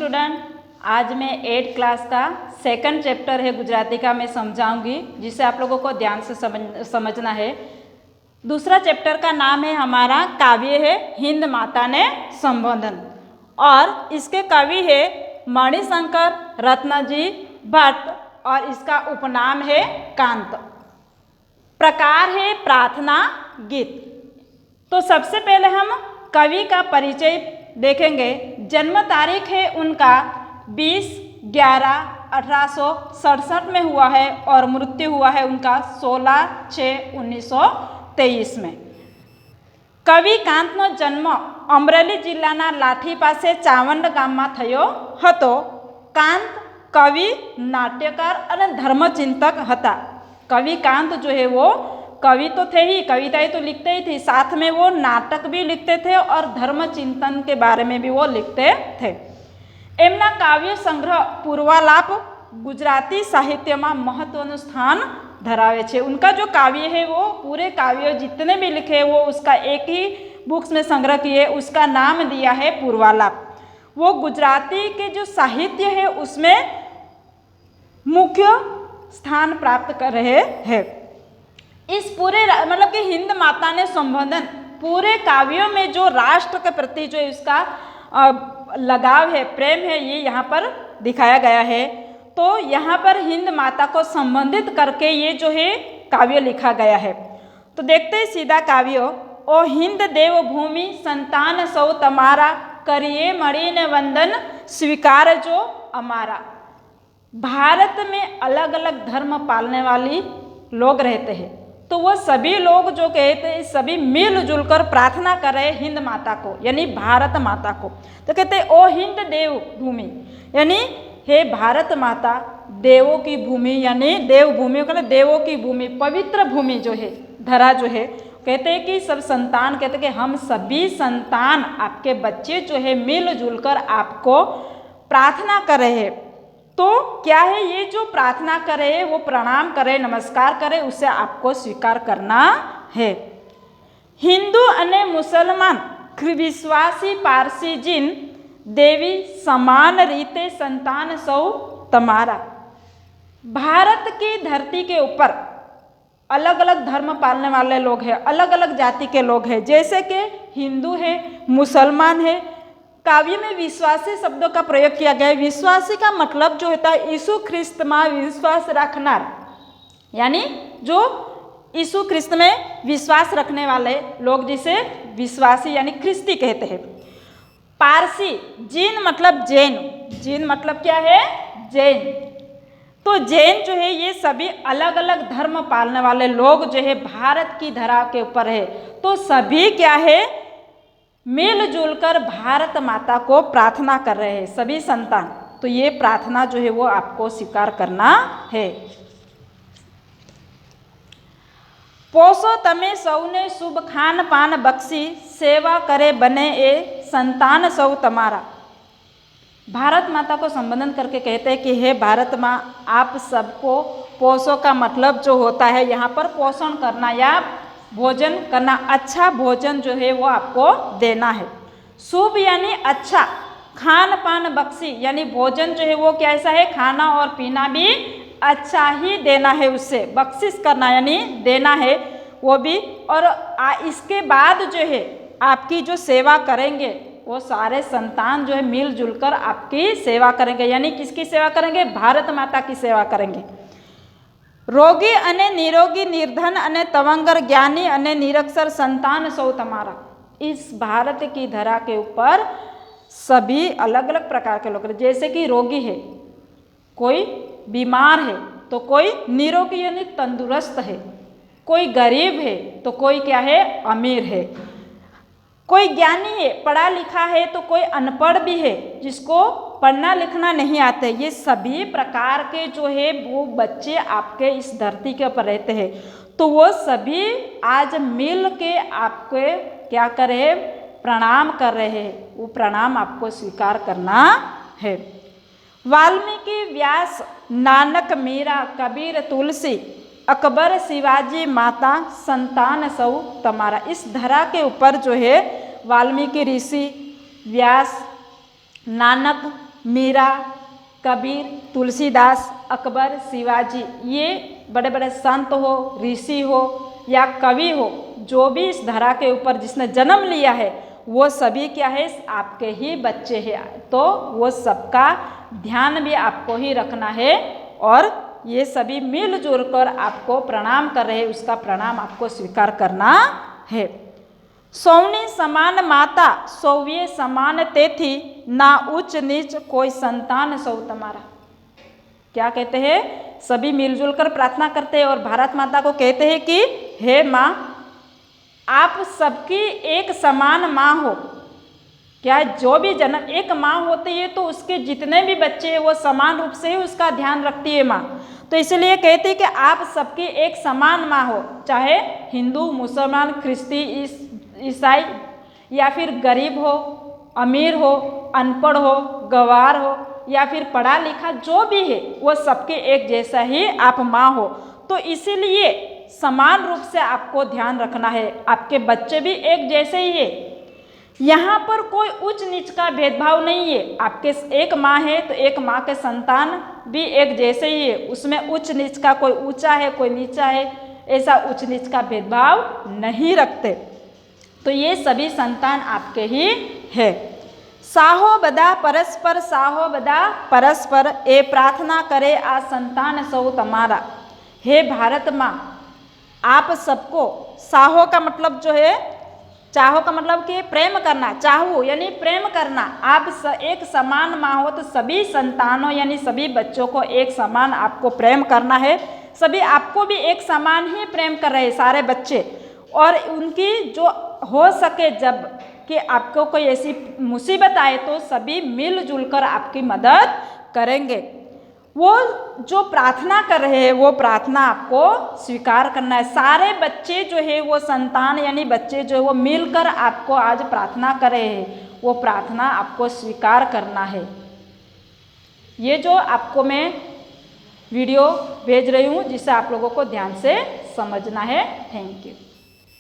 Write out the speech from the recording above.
Student, आज मैं 8th class का सेकंड चैप्टर है गुजराती का मैं समझाऊंगी, जिसे आप लोगों को ध्यान से समझना है। दूसरा चैप्टर का नाम है हमारा काव्य है हिंद माता ने संबोधन, और इसके कवि है मणिशंकर रत्नजी भट्ट और इसका उपनाम है कांत। प्रकार है प्रार्थना गीत। तो सबसे पहले हम कवि का परिचय देखेंगे। जन्म तारीख है उनका 20/11/1867 में हुआ है और मृत्यु हुआ है उनका 16/6/1923 में। કવિ કાંતનો જન્મ અમરેલી જિલ્લાના લાઠી પાસે ચાવંડ ગામમાં થયો હતો। કાંત કવિ, नाट्यकार અને धर्मचिंतक હતા। कवि कांत जो है वो कवि तो थे ही, कविताएं तो लिखते ही थे, साथ में वो नाटक भी लिखते थे और धर्म चिंतन के बारे में भी वो लिखते थे। एमना काव्य संग्रह पूर्वालाप गुजराती साहित्य में महत्वનું स्थान धरावे छे। उनका जो काव्य है वो पूरे काव्य जितने भी लिखे वो उसका एक ही बुक्स में संग्रह किए, उसका नाम दिया है पूर्वालाप। वो गुजराती के जो साहित्य है उसमें मुख्य स्थान प्राप्त कर रहे हैं। इस पूरे मतलब कि हिंद माता ने संबोधन पूरे काव्यों में जो राष्ट्र के प्रति जो इसका लगाव है, प्रेम है, ये यहाँ पर दिखाया गया है। तो यहाँ पर हिंद माता को संबंधित करके ये जो है काव्य लिखा गया है। तो देखते हैं सीधा काव्य। ओ हिंद देव भूमि संतान सौ तमारा, करिए मणिने वंदन स्वीकार जो अमारा। भारत में अलग अलग धर्म पालने वाली लोग रहते हैं, तो वो सभी लोग जो कहते हैं सभी मिलजुल कर प्रार्थना कर रहे हिंद माता को, यानी भारत माता को। तो कहते हैं ओ हिंद देव भूमि, यानी हे भारत माता, देवों की भूमि, यानी देव भूमि को देवों की भूमि, पवित्र भूमि जो है, धरा जो है। कहते हैं कि सब संतान, कहते हैं कि हम सभी संतान, आपके बच्चे जो है मिलजुल कर आपको प्रार्थना कर रहे हैं। तो क्या है, ये जो प्रार्थना करे वो प्रणाम करे, नमस्कार करे, उसे आपको स्वीकार करना है। हिंदू अने मुसलमान विश्वासी पारसी जिन देवी समान रीते संतान सौ तमारा। भारत की धरती के ऊपर अलग अलग धर्म पालने वाले लोग हैं, अलग अलग जाति के लोग हैं, जैसे कि हिंदू है, मुसलमान है। काव्य में विश्वासी शब्दों का प्रयोग किया गया है। विश्वासी का मतलब जो होता है यीशु ख्रिस्त में विश्वास रखनार, यानी जो यीशु ख्रिस्त में विश्वास रखने वाले लोग जिसे विश्वासी यानी ख्रिस्ती कहते हैं। पारसी, जीन मतलब जैन, जीन मतलब क्या है, जैन। तो जैन जो है ये सभी अलग अलग धर्म पालने वाले लोग जो है भारत की धरा के ऊपर है। तो सभी क्या है, मिलजुल कर भारत माता को प्रार्थना कर रहे हैं सभी संतान। तो ये प्रार्थना जो है वो आपको स्वीकार करना है। पोसो तमे सौने शुभ खान पान बख्शी, सेवा करे बने ए संतान सौ तमारा। भारत माता को संबोधन करके कहते हैं कि हे भारत माँ, आप सबको, पोसो का मतलब जो होता है यहाँ पर पोषण करना या भोजन करना, अच्छा भोजन जो है वो आपको देना है। शुभ यानी अच्छा, खान पान बख्शी यानी भोजन जो है वो कैसा है, खाना और पीना भी अच्छा ही देना है, उससे बख्शिश करना यानी देना है वो भी। और इसके बाद जो है आपकी जो सेवा करेंगे वो सारे संतान जो है मिलजुल कर आपकी सेवा करेंगे, यानी किसकी सेवा करेंगे, भारत माता की सेवा करेंगे। रोगी अने निरोगी, निर्धन अने तवंगर, ज्ञानी अने निरक्षर संतान सौ तमारा। इस भारत की धरा के ऊपर सभी अलग अलग प्रकार के लोग, जैसे कि रोगी है, कोई बीमार है, तो कोई निरोगी यानी तंदुरुस्त है, कोई गरीब है, तो कोई क्या है, अमीर है, कोई ज्ञानी है, पढ़ा लिखा है, तो कोई अनपढ़ भी है जिसको पढ़ना लिखना नहीं आता। ये सभी प्रकार के जो है वो बच्चे आपके इस धरती के ऊपर रहते हैं। तो वो सभी आज मिल के आपके क्या कर रहे हैं, प्रणाम कर रहे हैं। वो प्रणाम आपको स्वीकार करना है। वाल्मीकि, व्यास, नानक, मीरा, कबीर, तुलसी, अकबर, शिवाजी माता, संतान सौ तमारा। इस धरा के ऊपर जो है वाल्मीकि ऋषि, व्यास, नानक, मीरा, कबीर, तुलसीदास, अकबर, शिवाजी, ये बड़े बड़े संत हो, ऋषि हो या कवि हो, जो भी इस धरा के ऊपर जिसने जन्म लिया है वो सभी क्या है, आपके ही बच्चे हैं। तो वो सबका ध्यान भी आपको ही रखना है और ये सभी मिलजुल कर आपको प्रणाम कर रहे हैं, उसका प्रणाम आपको स्वीकार करना है। सौनी समान माता सौवे समान तेथी, ना उच्च नीच कोई संतान सौ तुम्हारा। क्या कहते हैं, सभी मिलजुल कर प्रार्थना करते हैं और भारत माता को कहते हैं कि हे माँ, आप सबकी एक समान माँ हो। क्या जो भी जन्म एक माँ होती है तो उसके जितने भी बच्चे हैं वो समान रूप से ही उसका ध्यान रखती है माँ। तो इसलिए कहती है कि आप सबकी एक समान माँ हो, चाहे हिंदू, मुसलमान, ख्रिस्ती, ईसाई या फिर गरीब हो, अमीर हो, अनपढ़ हो, गंवार हो या फिर पढ़ा लिखा, जो भी है वो सबके एक जैसा ही आप माँ हो। तो इसीलिए समान रूप से आपको ध्यान रखना है, आपके बच्चे भी एक जैसे ही है। यहाँ पर कोई उच्च नीच का भेदभाव नहीं है। आपके एक माँ है तो एक माँ के संतान भी एक जैसे ही है, उसमें उच्च नीच का कोई ऊंचा है कोई नीचा है, ऐसा उच्च नीच का भेदभाव नहीं रखते। तो ये सभी संतान आपके ही है। साहो बदा परस्पर, साहो बदा परस्पर, ए प्रार्थना करे आ संतान सौ तुम्हारा। हे भारत माँ, आप सबको, साहो का मतलब जो है, चाहो का मतलब कि प्रेम करना, चाहो यानी प्रेम करना। आप एक समान माँ हो तो सभी संतानों यानी सभी बच्चों को एक समान आपको प्रेम करना है। सभी आपको भी एक समान ही प्रेम कर रहे हैं सारे बच्चे, और उनकी जो हो सके जब कि आपको कोई ऐसी मुसीबत आए तो सभी मिलजुल कर आपकी मदद करेंगे। वो जो प्रार्थना कर रहे हैं वो प्रार्थना आपको स्वीकार करना है। सारे बच्चे जो है वो संतान यानी बच्चे जो है वो मिलकर आपको आज प्रार्थना कर रहे हैं, वो प्रार्थना आपको स्वीकार करना है। ये जो आपको मैं वीडियो भेज रही हूँ जिसे आप लोगों को ध्यान से समझना है। Thank you.